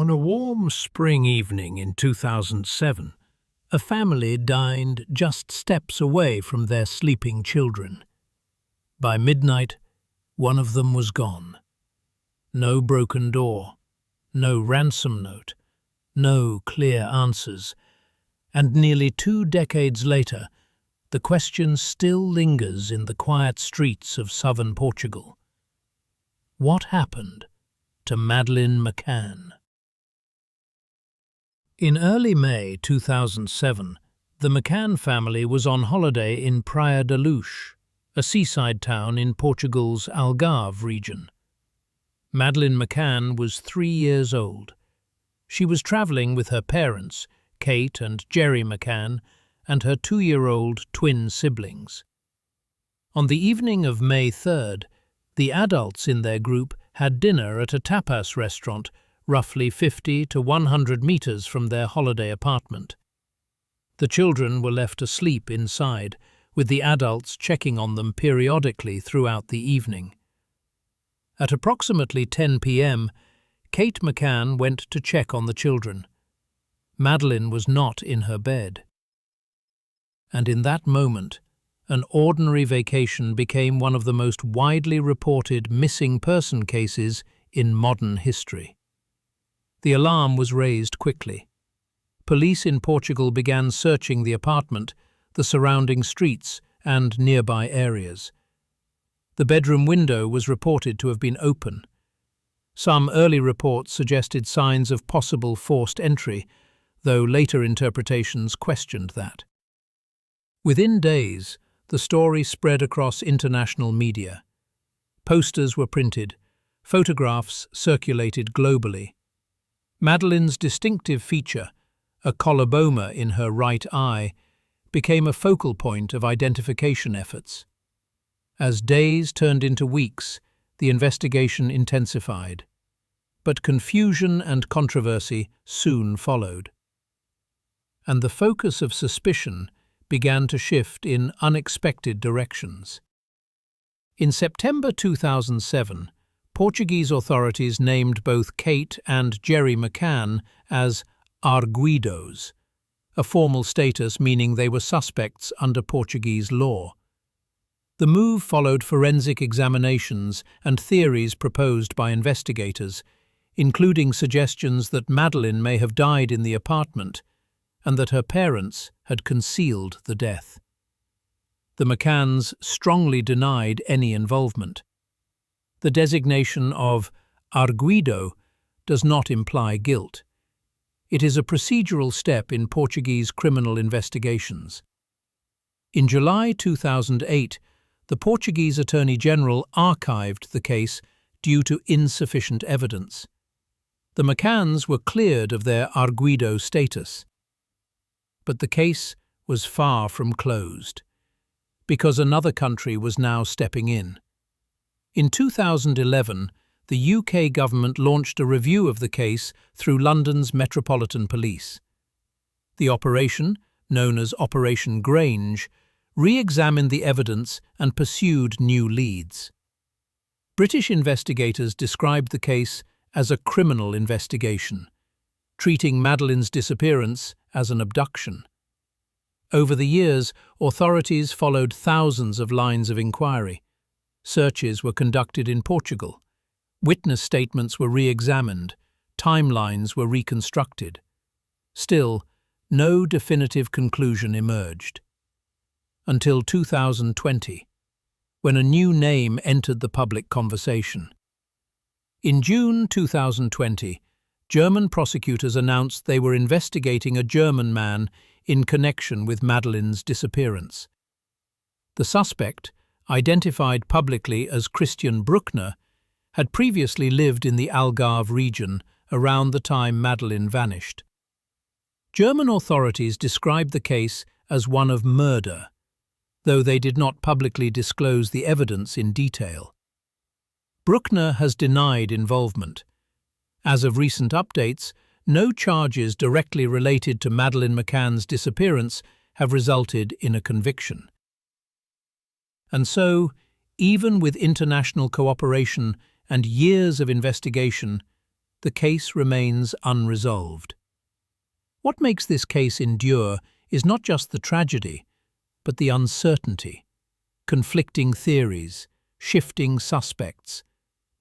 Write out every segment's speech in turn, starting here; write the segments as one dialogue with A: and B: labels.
A: On a warm spring evening in 2007, a family dined just steps away from their sleeping children. By midnight, one of them was gone. No broken door, no ransom note, no clear answers, and nearly 2 decades later, the question still lingers in the quiet streets of southern Portugal. What happened to Madeleine McCann? In early May 2007, the McCann family was on holiday in Praia da Luz, a seaside town in Portugal's Algarve region. Madeleine McCann was 3 years old. She was travelling with her parents, Kate and Gerry McCann, and her 2-year-old twin siblings. On the evening of May 3rd, the adults in their group had dinner at a tapas restaurant roughly 50 to 100 meters from their holiday apartment. The children were left asleep inside, with the adults checking on them periodically throughout the evening. At approximately 10 p.m., Kate McCann went to check on the children. Madeleine was not in her bed. And in that moment, an ordinary vacation became one of the most widely reported missing person cases in modern history. The alarm was raised quickly. Police in Portugal began searching the apartment, the surrounding streets, and nearby areas. The bedroom window was reported to have been open. Some early reports suggested signs of possible forced entry, though later interpretations questioned that. Within days, the story spread across international media. Posters were printed, photographs circulated globally. Madeleine's distinctive feature, a coloboma in her right eye, became a focal point of identification efforts. As days turned into weeks, the investigation intensified. But confusion and controversy soon followed. And the focus of suspicion began to shift in unexpected directions. In September 2007, Portuguese authorities named both Kate and Gerry McCann as arguidos, a formal status meaning they were suspects under Portuguese law. The move followed forensic examinations and theories proposed by investigators, including suggestions that Madeleine may have died in the apartment and that her parents had concealed the death. The McCanns strongly denied any involvement. The designation of arguido does not imply guilt. It is a procedural step in Portuguese criminal investigations. In July 2008, the Portuguese Attorney General archived the case due to insufficient evidence. The McCanns were cleared of their arguido status. But the case was far from closed, because another country was now stepping in. In 2011, the UK government launched a review of the case through London's Metropolitan Police. The operation, known as Operation Grange, re-examined the evidence and pursued new leads. British investigators described the case as a criminal investigation, treating Madeleine's disappearance as an abduction. Over the years, authorities followed thousands of lines of inquiry. Searches were conducted in Portugal. Witness statements were re-examined. Timelines were reconstructed. Still, no definitive conclusion emerged. Until 2020, when a new name entered the public conversation. In June 2020, German prosecutors announced they were investigating a German man in connection with Madeleine's disappearance. The suspect, identified publicly as Christian Bruckner, had previously lived in the Algarve region around the time Madeleine vanished. German authorities described the case as one of murder, though they did not publicly disclose the evidence in detail. Bruckner has denied involvement. As of recent updates, no charges directly related to Madeleine McCann's disappearance have resulted in a conviction. And so, even with international cooperation and years of investigation, the case remains unresolved. What makes this case endure is not just the tragedy, but the uncertainty, conflicting theories, shifting suspects,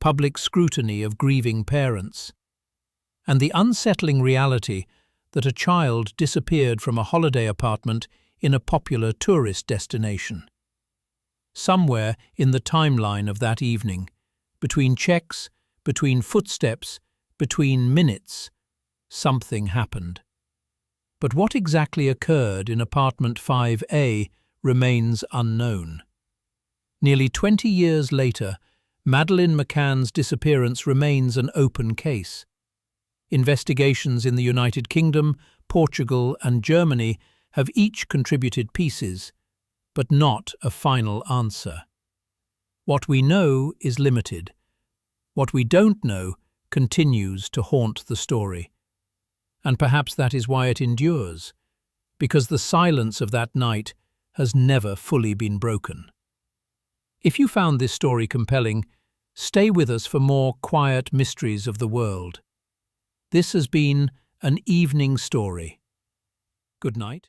A: public scrutiny of grieving parents, and the unsettling reality that a child disappeared from a holiday apartment in a popular tourist destination. Somewhere in the timeline of that evening, between checks, between footsteps, between minutes, something happened. But what exactly occurred in apartment 5A remains unknown. Nearly 20 years later, Madeleine McCann's disappearance remains an open case. Investigations in the United Kingdom, Portugal, and Germany have each contributed pieces, but not a final answer. What we know is limited. What we don't know continues to haunt the story. And perhaps that is why it endures, because the silence of that night has never fully been broken. If you found this story compelling, stay with us for more quiet mysteries of the world. This has been an evening story. Good night.